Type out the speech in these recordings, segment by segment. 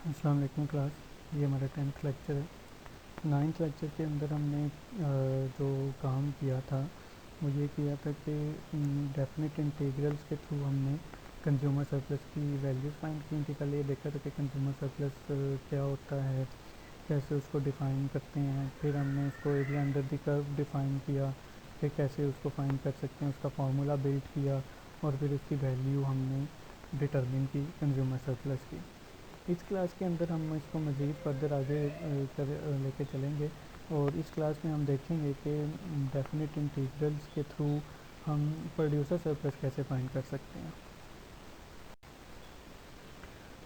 अस्सलाम वालेकुम क्लास। ये हमारा 10th लेक्चर है। 9th लेक्चर के अंदर हमने जो काम किया था वो ये किया था कि डेफिनेट इंटीग्रल्स के थ्रू हमने कंज्यूमर सरप्लस की वैल्यूज़ फाइंड की थी। पहले ये देखा था कि कंज्यूमर सरप्लस क्या होता है, कैसे उसको डिफ़ाइन करते हैं। फिर हमने उसको area under the curve define किया, फिर कैसे उसको फाइंड कर सकते हैं, उसका फार्मूला बिल्ड किया और फिर उसकी वैल्यू हमने डिटरमिन की कंज्यूमर सरप्लस की। इस क्लास के अंदर हम इसको मज़ीद फर्दर आगे लेके चलेंगे और इस क्लास में हम देखेंगे कि डेफिनेट इंटीग्रल्स के थ्रू हम प्रोड्यूसर सरप्लस कैसे फाइंड कर सकते हैं।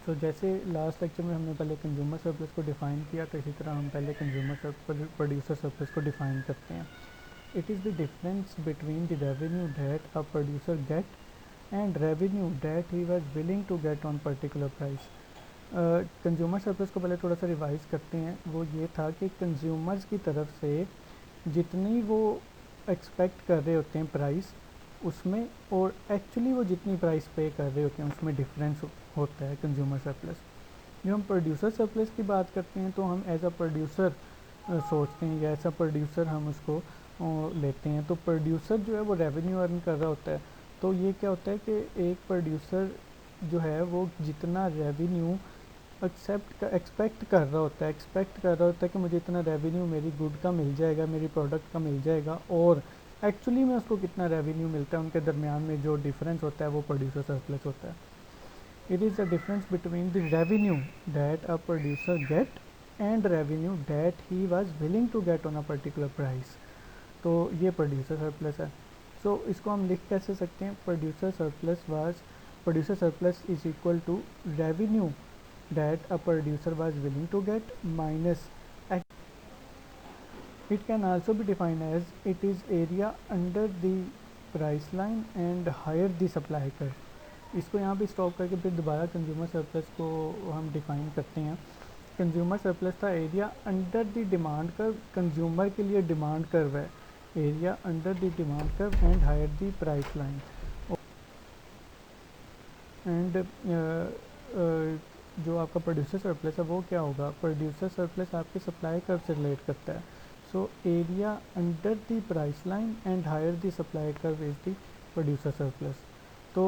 तो जैसे लास्ट लेक्चर में हमने पहले कंज्यूमर सरप्लस को डिफ़ाइन किया, तो इसी तरह हम पहले प्रोड्यूसर सरप्लस को डिफ़ाइन करते हैं। It is the difference between the revenue that a producer get and revenue that he was willing to get on particular price. Consumer surplus को पहले थोड़ा सा रिवाइज़ करते हैं। वो ये था कि कंज्यूमर्स की तरफ से जितनी वो एक्सपेक्ट कर रहे होते हैं प्राइस उसमें, और एक्चुअली वो जितनी प्राइस पे कर रहे होते हैं उसमें डिफरेंस होता है कंज्यूमर सरप्लस। जब हम प्रोड्यूसर सरप्लस की बात करते हैं तो हम एज अ प्रोड्यूसर सोचते हैं या एज अ प्रोड्यूसर हम उसको लेते हैं। तो प्रोड्यूसर जो है वो रेवेन्यू अर्न कर रहा होता है। तो ये क्या होता है कि एक प्रोड्यूसर जो है वो जितना रेवेन्यू एक्सपेक्ट कर रहा होता है, कि मुझे इतना रेवेन्यू मेरी गुड का मिल जाएगा, मेरी प्रोडक्ट का मिल जाएगा, और एक्चुअली में उसको कितना रेवेन्यू मिलता है, उनके दरमियान में जो डिफरेंस होता है वो प्रोड्यूसर सरप्लस होता है। It is the difference between the revenue that a producer get and revenue that he was willing to get on a particular price. तो ये प्रोड्यूसर सरप्लस है। सो इसको हम लिख कैसे सकते हैं? Producer surplus is equal to revenue that a producer was willing to get minus X. It can also be defined as it is area under the price line and higher the supply curve. इसको यहाँ पे stop करके फिर दोबारा consumer surplus को हम define करते हैं। कंज्यूमर सरप्लस था area under the demand curve. Consumer के लिए डिमांड कर्व है, area under the demand curve and higher the price line. And जो आपका प्रोड्यूसर सरप्लस है वो क्या होगा? प्रोड्यूसर सरप्लस आपके सप्लाई कर्व से रिलेट करता है। So area under the price line and higher the supply curve is the producer surplus. तो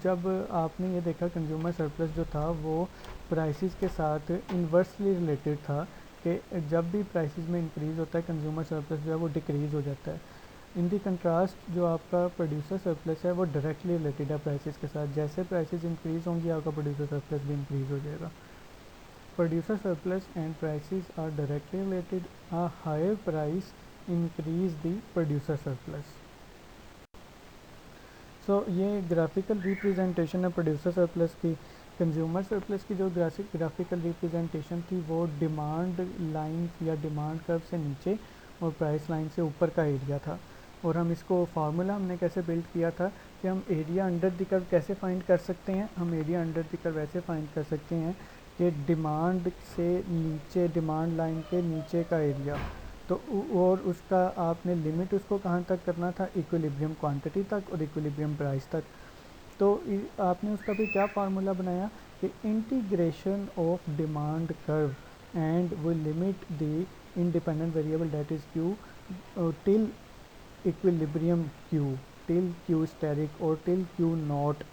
जब आपने ये देखा कंज्यूमर सरप्लस जो था वो प्राइसेस के साथ इन्वर्सली रिलेटेड था, कि जब भी प्राइसेस में इंक्रीज़ होता है कंज्यूमर सरप्लस जो है वो डिक्रीज़ हो जाता है। इन दी कंट्रास्ट जो आपका प्रोड्यूसर सरप्लस है वो डायरेक्टली रिलेटेड है प्राइसेस के साथ। जैसे प्राइसेस इंक्रीज़ होंगी आपका प्रोड्यूसर सरप्लस भी इंक्रीज़ हो जाएगा। Producer surplus and prices are directly related. A higher price increase the producer surplus. So ये ग्राफिकल रिप्रेजेंटेशन है प्रोड्यूसर सरप्लस की। कंज्यूमर सरप्लस की जो ग्राफिकल रिप्रेजेंटेशन थी वो डिमांड लाइन या डिमांड कर्व से नीचे और प्राइस लाइन से ऊपर का एरिया था। और हम इसको फार्मूला हमने कैसे बिल्ड किया था कि हम एरिया अंडर द कर्व कैसे फाइंड कर सकते हैं? हम एरिया अंडर द कर्व ऐसे फाइंड कर सकते हैं कि डिमांड से नीचे, डिमांड लाइन के नीचे का एरिया, तो और उसका आपने लिमिट उसको कहाँ तक करना था? इक्विलिब्रियम क्वांटिटी तक और इक्विलिब्रियम प्राइस तक। तो आपने उसका भी क्या फार्मूला बनाया कि integration of demand curve and वो limit the independent variable that is Q till equilibrium Q, till Q asterisk और टिल क्यू नॉट।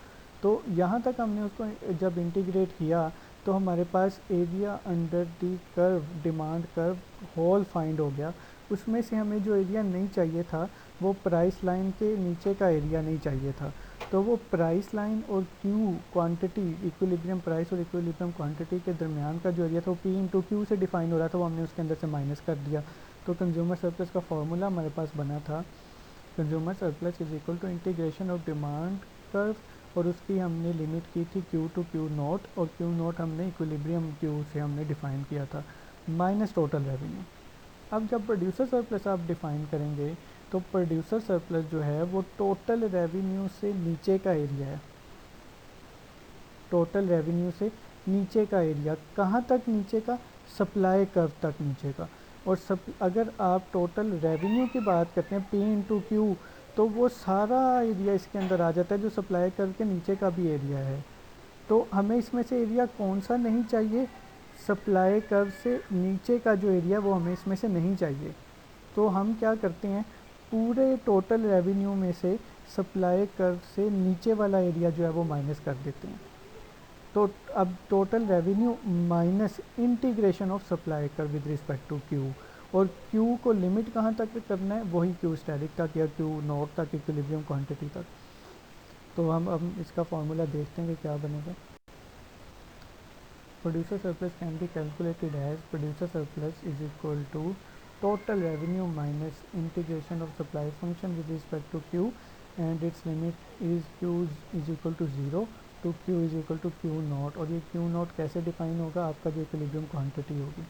तो यहाँ तक हमने उसको जब इंटीग्रेट किया तो हमारे पास area under the curve, demand curve whole find हो गया। उसमें से हमें जो एरिया नहीं चाहिए था वो प्राइस लाइन के नीचे का एरिया नहीं चाहिए था। तो वो प्राइस लाइन और क्यू क्वांटिटी, इक्विलिब्रियम प्राइस और इक्विलिब्रियम क्वांटिटी के दरमियान का जो एरिया था वो पी इंटू क्यू से डिफाइन हो रहा था, वो हमने उसके अंदर से माइनस कर दिया। तो कंज्यूमर सरप्लस का फॉर्मूला हमारे पास बना था, consumer surplus is equal to integration of demand curve, और उसकी हमने लिमिट की थी क्यू टू क्यू नॉट, और क्यू नॉट हमने इक्विलिब्रियम क्यू से हमने डिफ़ाइन किया था, माइनस टोटल रेवेन्यू। अब जब प्रोड्यूसर सरप्लस आप डिफ़ाइन करेंगे तो प्रोड्यूसर सरप्लस जो है वो टोटल रेवेन्यू से नीचे का एरिया है। टोटल रेवेन्यू से नीचे का एरिया कहाँ तक नीचे का? सप्लाई कर्व तक नीचे का। और अगर आप टोटल रेवेन्यू की बात करते हैं पी इंटू क्यू, तो वो सारा एरिया इसके अंदर आ जाता है जो सप्लाई कर्व के नीचे का भी एरिया है। तो हमें इसमें से एरिया कौन सा नहीं चाहिए, सप्लाई कर्व से नीचे का जो एरिया वो हमें इसमें से नहीं चाहिए। तो हम क्या करते हैं, पूरे टोटल रेवेन्यू में से सप्लाई कर्व से नीचे वाला एरिया जो है वो माइनस कर देते हैं। तो अब total revenue minus integration of supply curve with respect to Q, और क्यू को लिमिट कहाँ तक करना है, वही क्यू स्टैटिक तक या क्यू नॉट तक, इक्विलिब्रियम क्वांटिटी तक। तो हम अब इसका फॉर्मूला देखते हैं कि क्या बनेगा। Producer surplus can be calculated as producer surplus is equal to total revenue minus integration of supply function with respect to q, and its limit is q is equal to 0 to q is equal to q not. और ये q not कैसे define होगा, आपका जो equilibrium quantity होगी।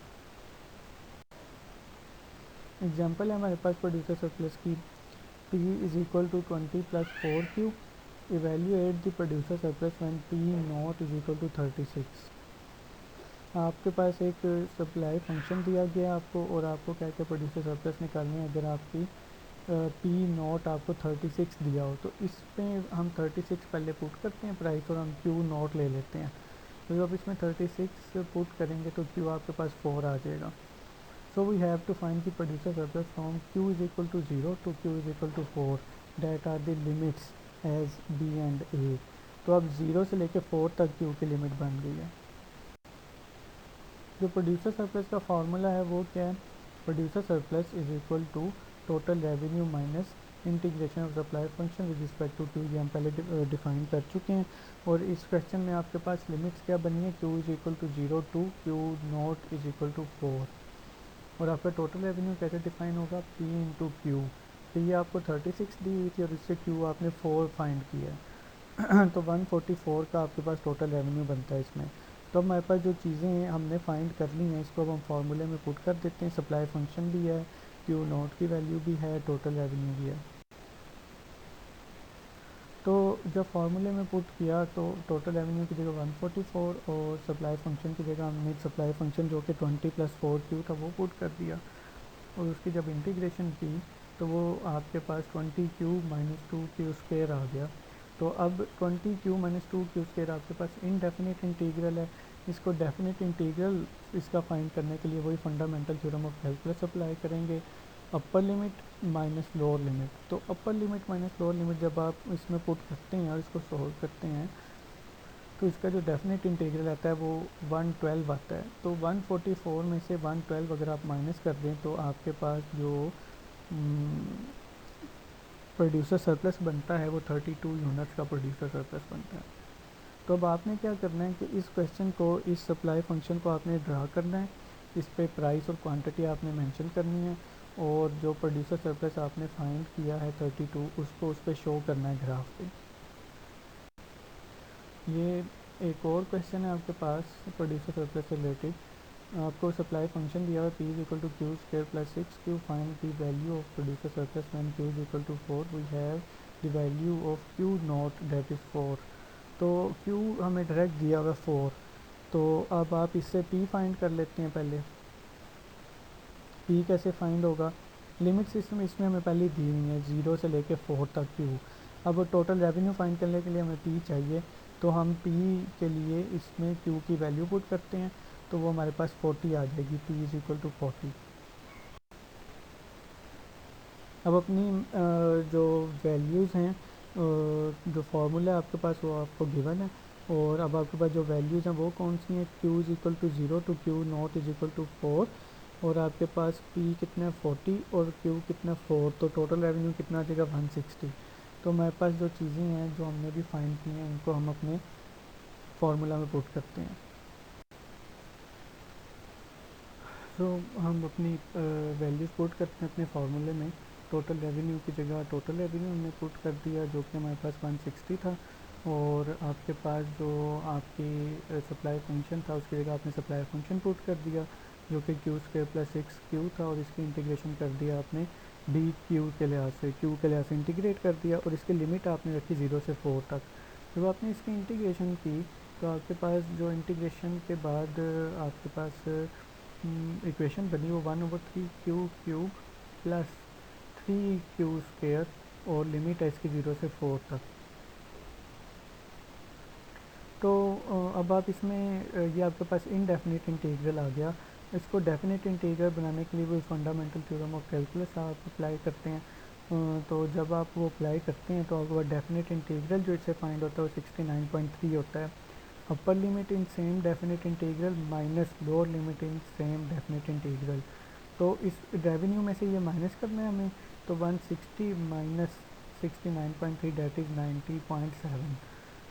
Example है हमारे पास प्रोड्यूसर सरप्लस की, p is equal to 20 plus 4q, evaluate the producer surplus when p naught is equal to 36। आपके पास एक सप्लाई फंक्शन दिया गया आपको, और आपको क्या क्या प्रोड्यूसर सरप्लस निकालनी है। अगर आपकी पी नॉट आपको 36 दिया हो, तो इस पे हम 36 पहले पुट करते हैं प्राइस, और हम क्यू नॉट ले लेते हैं। तो जब इसमें 36 पुट करेंगे तो क्यू आपके पास 4 आ जाएगा। So we have to find the producer surplus from Q is equal to 0 to Q is equal to 4 that are the limits as B and A. तो अब 0 से लेकर 4 तक क्यू की लिमिट बन गई है। जो प्रोड्यूसर सरप्लस का फार्मूला है वो क्या है, producer surplus is equal to total revenue minus integration of supply function with respect to Q, ये हम पहले डिफाइन कर चुके हैं। और इस क्वेश्चन में आपके पास लिमिट्स क्या बनी है, Q is equal to 0 to Q naught is equal to 4। और आपका टोटल रेवेन्यू कैसे डिफाइन होगा, पी इंटू क्यू। पी आपको 36 दी हुई थी और इससे क्यू आपने 4 फाइंड किया है तो 144 का आपके पास टोटल रेवेन्यू बनता है इसमें। तो हमारे पास जो चीज़ें हैं हमने फाइंड कर ली हैं, इसको अब हम फार्मूले में पुट कर देते हैं। सप्लाई फंक्शन भी है, क्यू नॉट की वैल्यू भी है, टोटल रेवेन्यू भी है। तो जब फार्मूले में पुट किया तो टोटल रेवेन्यू की जगह 144 और सप्लाई फंक्शन की जगह हमने सप्लाई फंक्शन जो कि 20 प्लस 4 क्यू था वो पुट कर दिया। और उसकी जब इंटीग्रेशन की तो वो आपके पास 20 क्यू माइनस 2 क्यू स्क्वेयर आ गया। तो अब 20 क्यू माइनस 2 क्यू स्क्वेयर आपके पास इनडेफिनिट इंटीग्रल है। इसको डेफिनेट इंटीग्रल इसका फाइंड करने के लिए वही fundamental theorem of calculus apply करेंगे, upper limit minus lower limit. तो upper limit minus lower limit जब आप इसमें पुट करते हैं और इसको सॉल्व करते हैं तो इसका जो डेफिनेट इंटीग्रल आता है वो 112 आता है। तो 144 में से 112 अगर आप माइनस कर दें तो आपके पास जो प्रोड्यूसर सरप्लस बनता है वो 32 यूनिट्स का प्रोड्यूसर सरप्लस बनता है। तो अब आपने क्या करना है कि इस क्वेश्चन को, इस सप्लाई फंक्शन को आपने ड्रा करना है, इस पे प्राइस और क्वांटिटी आपने मेंशन करनी है, और जो प्रोड्यूसर सरप्लस आपने फाइंड किया है 32 उसको उस पर शो करना है ग्राफ पे। ये एक और क्वेश्चन है आपके पास प्रोड्यूसर सरप्लस से रिलेटेड। आपको सप्लाई फंक्शन दिया हुआ P is equal to Q square plus 6 Q, find the value of producer surplus when Q is equal to 4। We have the value of Q naught that is 4। तो Q हमें direct दिया हुआ 4। तो अब आप इससे पी फाइंड कर लेते हैं पहले। पी कैसे फाइंड होगा, लिमिट सिस्टम इसमें हमें पहले दी हुई है 0 से लेके 4 तक क्यू। अब टोटल रेवेन्यू फाइंड करने के लिए हमें पी चाहिए, तो हम पी के लिए इसमें क्यू की वैल्यू पुट करते हैं तो वो हमारे पास 40 आ जाएगी, पी इज़ इक्वल टू 40। अब अपनी जो वैल्यूज़ हैं, जो फार्मूला है आपके पास वो आपको गिवन है, और अब आपके पास जो वैल्यूज़ हैं वो कौन सी हैं, Q is equal to 0 to Q naught is equal to 4, और आपके पास पी कितना 40 और क्यू कितना 4, तो टोटल रेवेन्यू कितना आ जाएगा 160। तो हमारे पास जो चीज़ें हैं जो हमने भी फाइंड की हैं उनको हम अपने फार्मूला में पुट करते हैं। तो हम अपनी वैल्यूज़ पुट करते हैं अपने फार्मूले में। टोटल रेवेन्यू की जगह टोटल रेवेन्यू हमने पुट कर दिया जो कि हमारे पास 160 था, और आपके पास जो आपकी सप्लाई फंक्शन था उसकी जगह आपने सप्लाई फंक्शन पुट कर दिया जो कि क्यू स्क्वायर प्लस 6 क्यू था, और इसकी इंटीग्रेशन कर दिया आपने डी क्यू के लिहाज से, क्यू के लिहाज से इंटीग्रेट कर दिया, और इसकी लिमिट आपने रखी 0 से 4 तक। जब आपने इसकी इंटीग्रेशन की तो आपके पास जो इंटीग्रेशन के बाद आपके पास इक्वेशन बनी वो 1/3 Q cube plus 3 Q square, और लिमिट है इसकी 0 से 4 तक। तो अब आप इसमें ये आपके पास इनडेफिनिट इंटीग्रल आ गया। इसको डेफिनेट इंटीग्रल बनाने के लिए वो फंडामेंटल थ्योरम ऑफ कैलकुलस आप अप्लाई करते हैं। तो जब आप वो अप्लाई करते हैं तो आपका डेफिनेट इंटीग्रल जो इससे फाइंड होता है वो 69.3 होता है। Upper limit in same definite integral minus lower limit in same definite integral. तो इस रेवेन्यू में से ये माइनस करना है हमें, तो 160 minus 69.3 that is 90.7।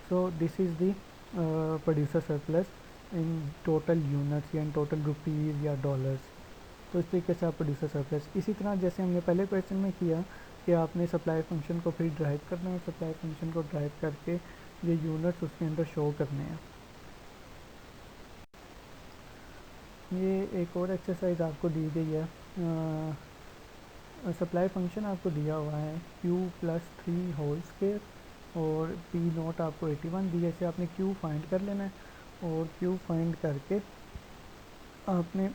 So this is the producer surplus in total units या इन टोटल रुपीज़ या डॉलर्स। तो इस तरीके से आप प्रोड्यूसर सरप्लस, इसी तरह जैसे हमने पहले क्वेश्चन में किया कि आपने सप्लाई फंक्शन को फिर ड्राइव करना है और सप्लाई फंक्शन को ड्राइव करके ये यूनिट्स उसके अंदर शो करने हैं। ये एक और एक्सरसाइज आपको दी गई है। सप्लाई फंक्शन आपको दिया हुआ है q+3 होल स्क्वायर और पी नोट आपको 81 दिया। इसे आपने q फाइंड कर लेना है और q फाइंड करके आपने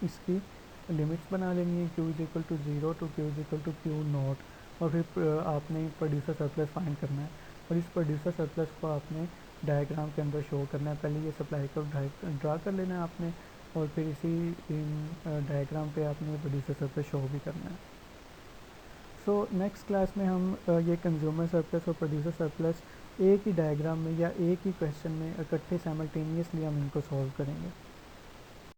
इसकी लिमिट्स बना लेनी है q is equal to 0 to q is equal to q naught, और फिर आपने प्रोड्यूसर सरप्लस फाइंड करना है और इस प्रोड्यूसर सरप्लस को आपने डायग्राम के अंदर शो करना है। पहले ये सप्लाई को ड्रा कर लेना है आपने और फिर इसी डायग्राम पे आपने प्रोड्यूसर सरप्लस शो भी करना है। सो नेक्स्ट क्लास में हम ये कंज्यूमर सरप्लस और प्रोड्यूसर सरप्लस एक ही डायग्राम में या एक ही क्वेश्चन में इकट्ठे साइमल्टेनियसली हम इनको सॉल्व करेंगे।